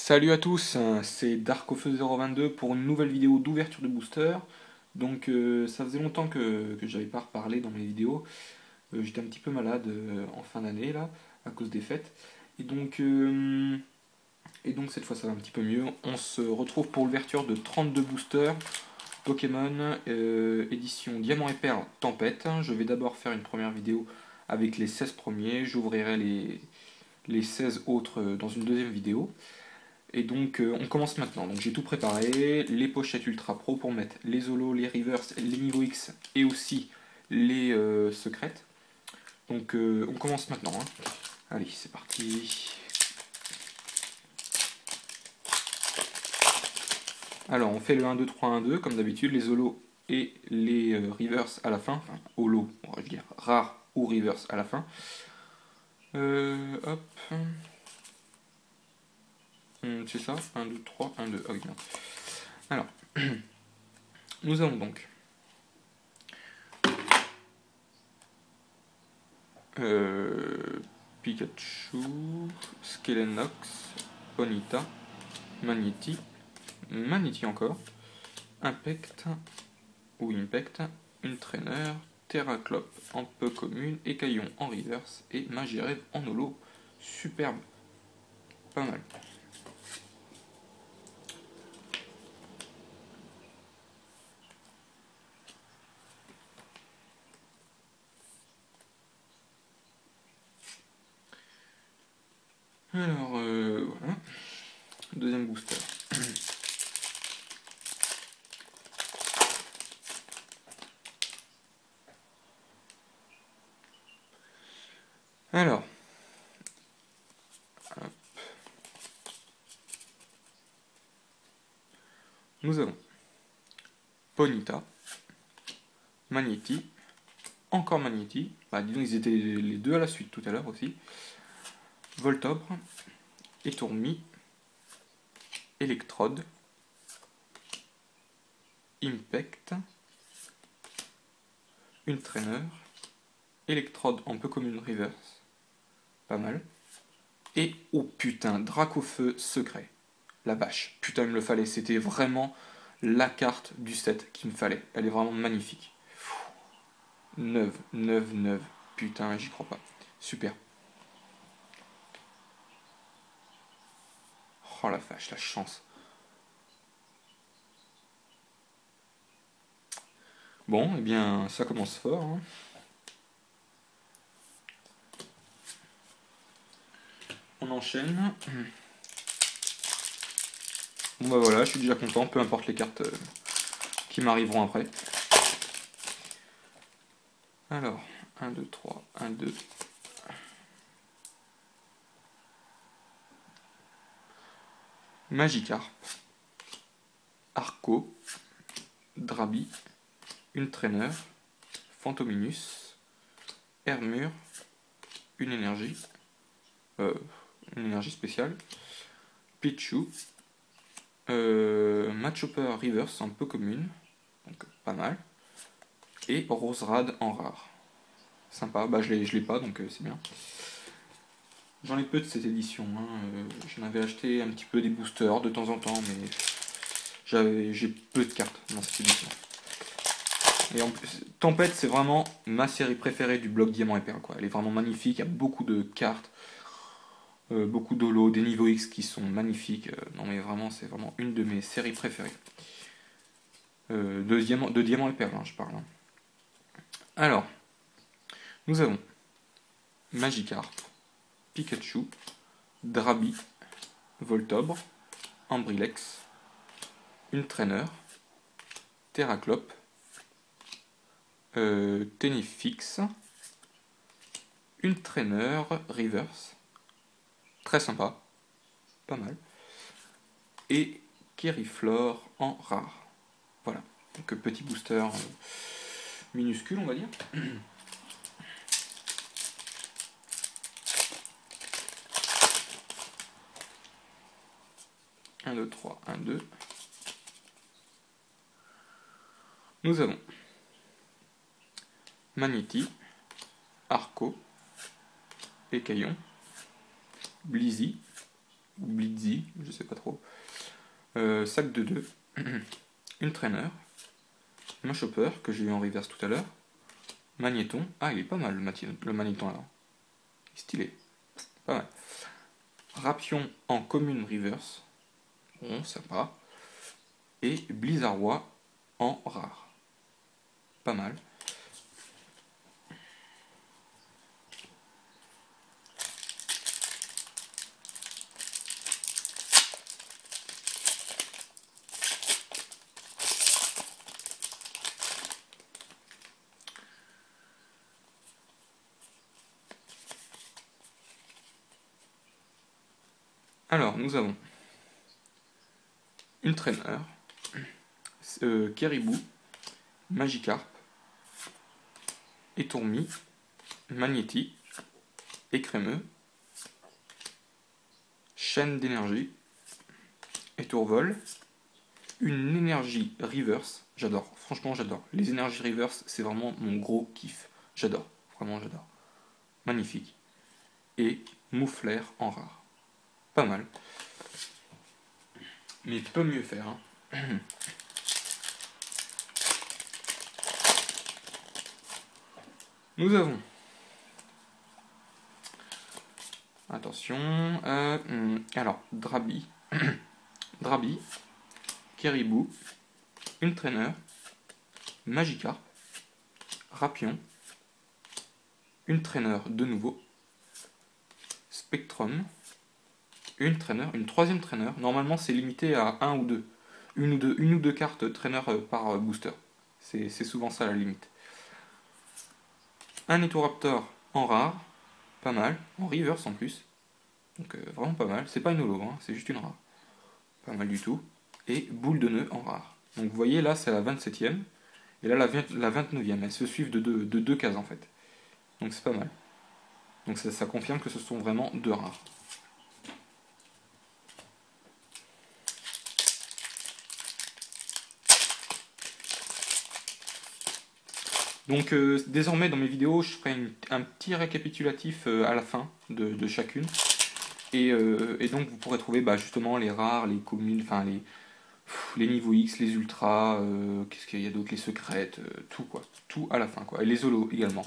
Salut à tous, c'est Darkofeu022 pour une nouvelle vidéo d'ouverture de booster. Donc ça faisait longtemps que j'avais pas reparlé dans mes vidéos. J'étais un petit peu malade en fin d'année là, à cause des fêtes. Et donc cette fois ça va un petit peu mieux. On se retrouve pour l'ouverture de 32 boosters Pokémon édition Diamant et Perle Tempête. Je vais d'abord faire une première vidéo avec les 16 premiers. J'ouvrirai les 16 autres dans une deuxième vidéo. Et donc on commence maintenant. Donc j'ai tout préparé, les pochettes Ultra Pro pour mettre les holos, les reverse, les niveaux X et aussi les secrètes. Donc on commence maintenant, hein. Allez, c'est parti. Alors on fait le 1, 2, 3, 1, 2 comme d'habitude, les holos et les reverse à la fin. Enfin, holo, on va dire rare ou reverse à la fin. Hop. C'est ça, 1, 2, 3, 1, 2. Ah oui, bien. Alors, nous avons donc Pikachu, Skelenox, Ponyta, Magnéti, Magnéti encore, Impact ou Impact, une Trainer, Terraclope en peu commune, Écaillon en reverse et Magirève en holo. Superbe, pas mal. Alors voilà, deuxième booster. Alors, hop. Nous avons Ponyta, Magnéti, encore Magnéti, bah, disons ils étaient les deux à la suite tout à l'heure aussi, Voltobre, Étourmi, Electrode, Impact, une Trainer, Electrode en peu commune reverse, pas mal, et oh putain, Dracofeu secret, la vache, putain il me le fallait, c'était vraiment la carte du set qu'il me fallait, elle est vraiment magnifique. 9, 9, 9, putain j'y crois pas, super. Oh la vache, la chance. Bon, eh bien, ça commence fort, hein. On enchaîne. Bon bah voilà, je suis déjà content, peu importe les cartes qui m'arriveront après. Alors, 1, 2, 3, 1, 2. Magikarp, Arco, Drabi, une Trainer, Fantominus, Hermure, une énergie, spéciale, Pichu, Machopper Reverse en peu commune, donc pas mal, et Roserad en rare. Sympa, bah je l'ai pas donc c'est bien. J'en ai peu de cette édition, hein. J'en avais acheté un petit peu des boosters de temps en temps, mais j'ai peu de cartes dans cette édition. Et en plus, Tempête, c'est vraiment ma série préférée du bloc Diamant et Perle, quoi. Elle est vraiment magnifique, il y a beaucoup de cartes, beaucoup d'holos, des niveaux X qui sont magnifiques. Non mais vraiment, c'est vraiment une de mes séries préférées. De Diamant et Perle, hein, je parle. Hein. Alors, nous avons Magikarp, Pikachu, Drabi, Voltobre, Ambrilex, une Trainer, Terraclope, Tenifix, une Trainer Reverse, très sympa, pas mal, et Kerryflore en rare. Voilà, donc petit booster minuscule on va dire. 1, 2, 3, 1, 2. Nous avons Magnéti, Arco, Écaillon, Blizzy, ou Blitzy, je sais pas trop. Sac de 2, une traîneur, un chopper que j'ai eu en reverse tout à l'heure, magnéton, ah il est pas mal le magnéton là, stylé, pas mal. Rapion en commune reverse, bon sympa, et Blizzardois en rare, pas mal. Alors, nous avons une traîneur, Caribou, Magikarp, Étourmi, Magnéti, Écrémeux, Chaîne d'énergie, Étourvol, une énergie reverse, j'adore, franchement j'adore. Les énergies reverse, c'est vraiment mon gros kiff, j'adore, vraiment j'adore. Magnifique. Et Moufleur en rare. Pas mal. Mais peut mieux faire. Hein. Nous avons. Attention. Alors, Drabi. Drabi. Caribou. Une traîneur. Magikarp. Rapion. Une traîneur de nouveau. Spectrum. Une traîneur. Une troisième traîneur. Normalement, c'est limité à 1 ou 2. Une ou deux cartes traîneur par booster. C'est souvent ça la limite. Un Nitoraptor en rare, pas mal, en reverse en plus, donc vraiment pas mal, c'est pas une holo, hein, c'est juste une rare, pas mal du tout, et boule de nœud en rare. Donc vous voyez là c'est la 27ème, et là la 29ème, elles se suivent de deux cases en fait, donc c'est pas mal. Donc ça confirme que ce sont vraiment deux rares. Donc désormais dans mes vidéos je ferai un petit récapitulatif à la fin de chacune. Et donc vous pourrez trouver justement les rares, les communes, enfin les niveaux X, les ultras, qu'est-ce qu'il y a d'autre, les secrètes, tout quoi, tout à la fin quoi, et les holos également.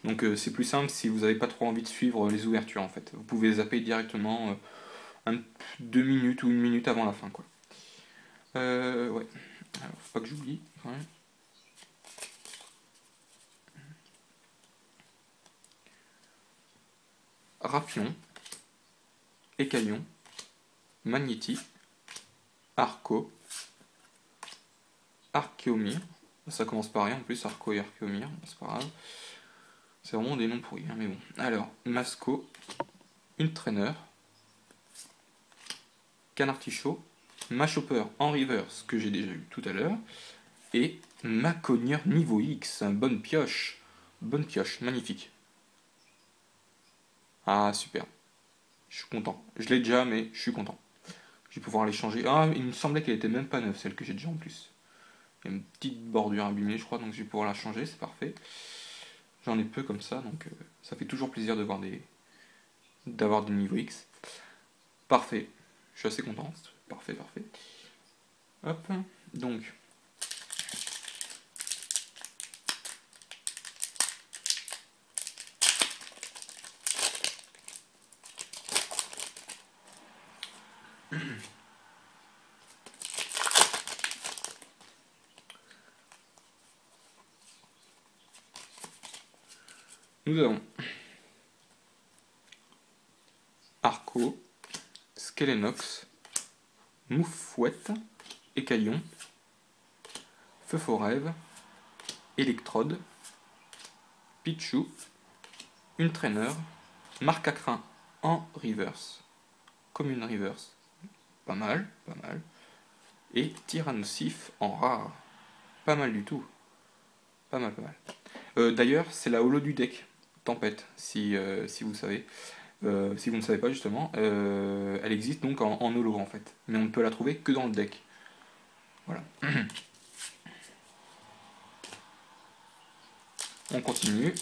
Donc c'est plus simple si vous n'avez pas trop envie de suivre les ouvertures en fait. Vous pouvez zapper directement 2 minutes ou 1 minute avant la fin quoi. Ouais, alors faut pas que j'oublie quand même. Rapion, Écaillon, Magnéti, Arco, Archéomir, ça commence par rien en plus, Arco et Archéomir, c'est pas grave. C'est vraiment des noms pourris, hein, mais bon. Alors, Masco, une traîneur, Canartichaud, Machopper en reverse, que j'ai déjà eu tout à l'heure, et Maconier niveau X, bonne pioche, magnifique. Ah, super. Je suis content. Je l'ai déjà, mais je suis content. Je vais pouvoir les changer. Ah, il me semblait qu'elle était même pas neuve, celle que j'ai déjà en plus. Il y a une petite bordure abîmée, je crois, donc je vais pouvoir la changer, c'est parfait. J'en ai peu comme ça, donc ça fait toujours plaisir de voir d'avoir des niveaux X. Parfait. Je suis assez content. Parfait, parfait. Hop. Donc. Nous avons Arco, Skelenox, Moufouette, Écaillon, Feu Forêve, Électrode, Pichu, une traîneur, Marcacrin en reverse, commune reverse, pas mal, et Tyrannosif en rare, pas mal du tout, pas mal. D'ailleurs, c'est la holo du deck, Tempête, si vous savez. Si vous ne savez pas justement, elle existe donc en holo en fait, mais on ne peut la trouver que dans le deck. Voilà. On continue.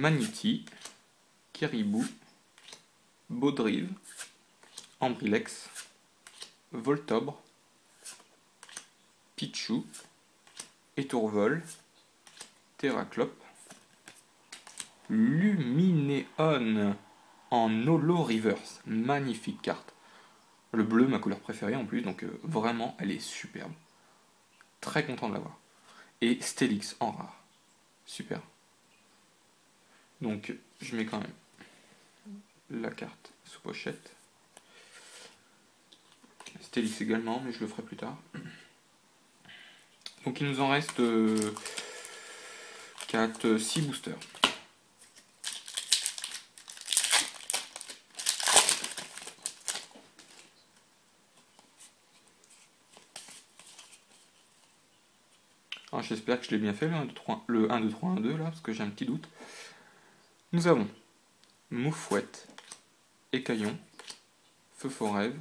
Magnéti, Caribou, Baudrive, Ambrilex, Voltobre, Pichu, Étourvol, Terraclope, Luminéon en holo reverse. Magnifique carte. Le bleu, ma couleur préférée en plus, donc vraiment, elle est superbe. Très content de l'avoir. Et Steelix en rare. Super. Donc, je mets quand même la carte sous pochette. Steelix également, mais je le ferai plus tard. Donc, il nous en reste 6 boosters. J'espère que je l'ai bien fait, le 1, 2, 3, 1, 2, là, parce que j'ai un petit doute. Nous avons Moufouette, Écaillon, Feu Forêve,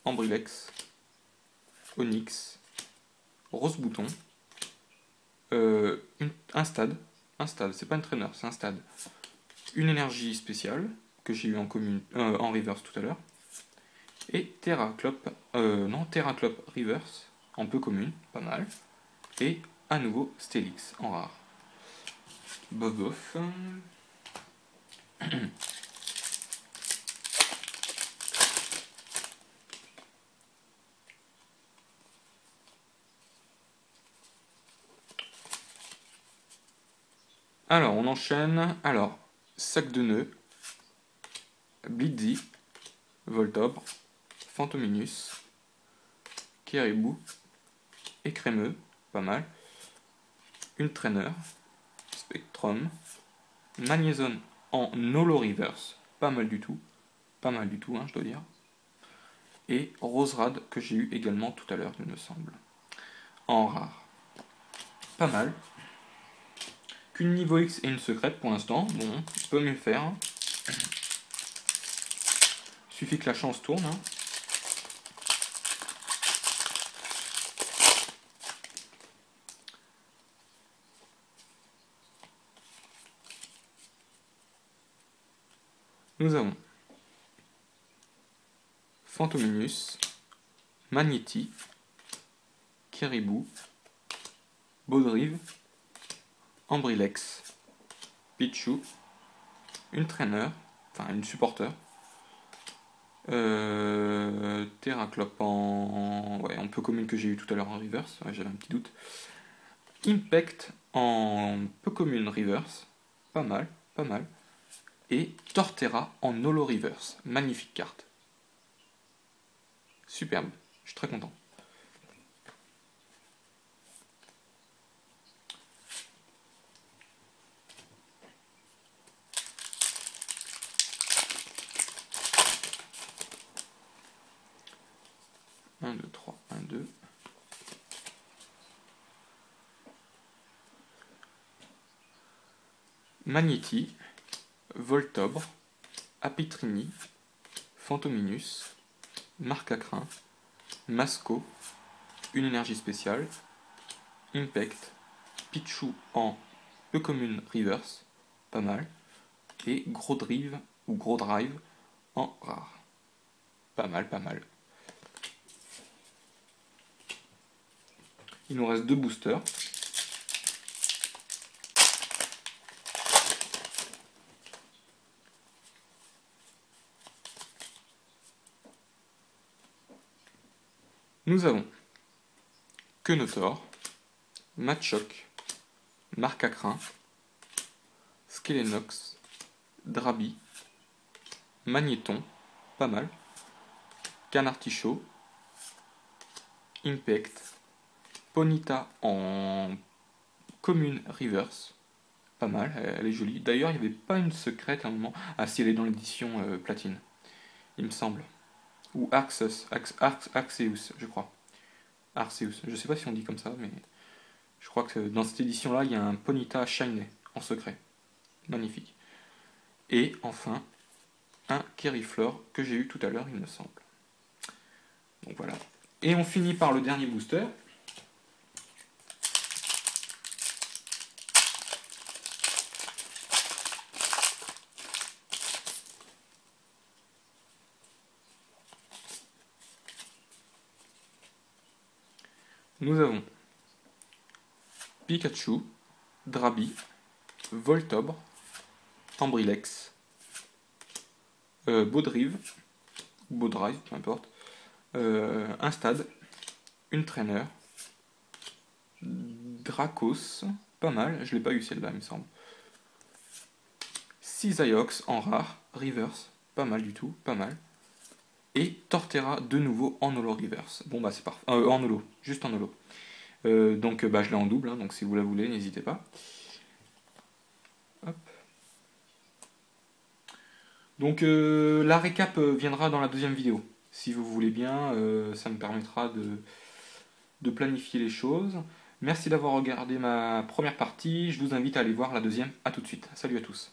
Ambrilex, Onyx, Rose Bouton, un stade, c'est pas un trainer, c'est un stade, une énergie spéciale, que j'ai eu en reverse tout à l'heure, et Terraclope reverse, en peu commune, pas mal, et à nouveau Steelix en rare. Bof bof. Alors, on enchaîne. Alors, Sac de nœuds, Blitzy, Voltobre, Fantominus, Caribou, Écrémeux, pas mal, une trainer, Spectrum, Magnézone en holo reverse, pas mal du tout, hein, je dois dire, et Roserade que j'ai eu également tout à l'heure, il me semble, en rare. Pas mal. Qu'une niveau X et une secrète pour l'instant, bon, je peux mieux faire. Suffit que la chance tourne. Hein. Nous avons Fantominus, Magnéti, Caribou, Baudrive, Ambrilex, Pichu, une trainer, enfin une supporter, Terraclope en peu commune que j'ai eu tout à l'heure en reverse, ouais, j'avais un petit doute, Impact en peu commune reverse, pas mal, et Torterra en holo reverse, magnifique carte. Superbe, je suis très content. Un, 2, 3, 1, 2. Magnéti, Voltobre, Apitrini, Fantominus, Marcacrin, Masco, une énergie spéciale, Impact, Pichu en peu commune reverse, pas mal, et Gros Drive ou Gros Drive en rare. Pas mal. Il nous reste 2 boosters. Nous avons Quenotor, Machoc, Marcacrin, Skelenox, Drabi, Magnéton, pas mal, Canartichaud, Impact, Ponyta en commune reverse, pas mal, elle est jolie. D'ailleurs, il n'y avait pas une secrète à un moment. Ah si, elle est dans l'édition platine, il me semble. Ou Arceus, je crois. Arceus, je sais pas si on dit comme ça, mais je crois que dans cette édition-là, il y a un Ponyta Shiny en secret. Magnifique. Et enfin, un Kerryfleur que j'ai eu tout à l'heure, il me semble. Donc voilà. Et on finit par le dernier booster. Nous avons Pikachu, Drabi, Voltobre, Tambrilex, Baudrive, Baudrive, peu importe, un stade, une traîneur, Dracos, pas mal, je l'ai pas eu celle-là il me semble. 6 Iox en rare, reverse, pas mal du tout, pas mal. Et Torterra de nouveau en holo reverse. Bon bah c'est parfait, en holo, juste en holo. Donc bah, je l'ai en double, hein, donc si vous la voulez, n'hésitez pas. Hop. Donc la récap viendra dans la deuxième vidéo. Si vous voulez bien, ça me permettra de planifier les choses. Merci d'avoir regardé ma première partie, je vous invite à aller voir la deuxième. A tout de suite. Salut à tous.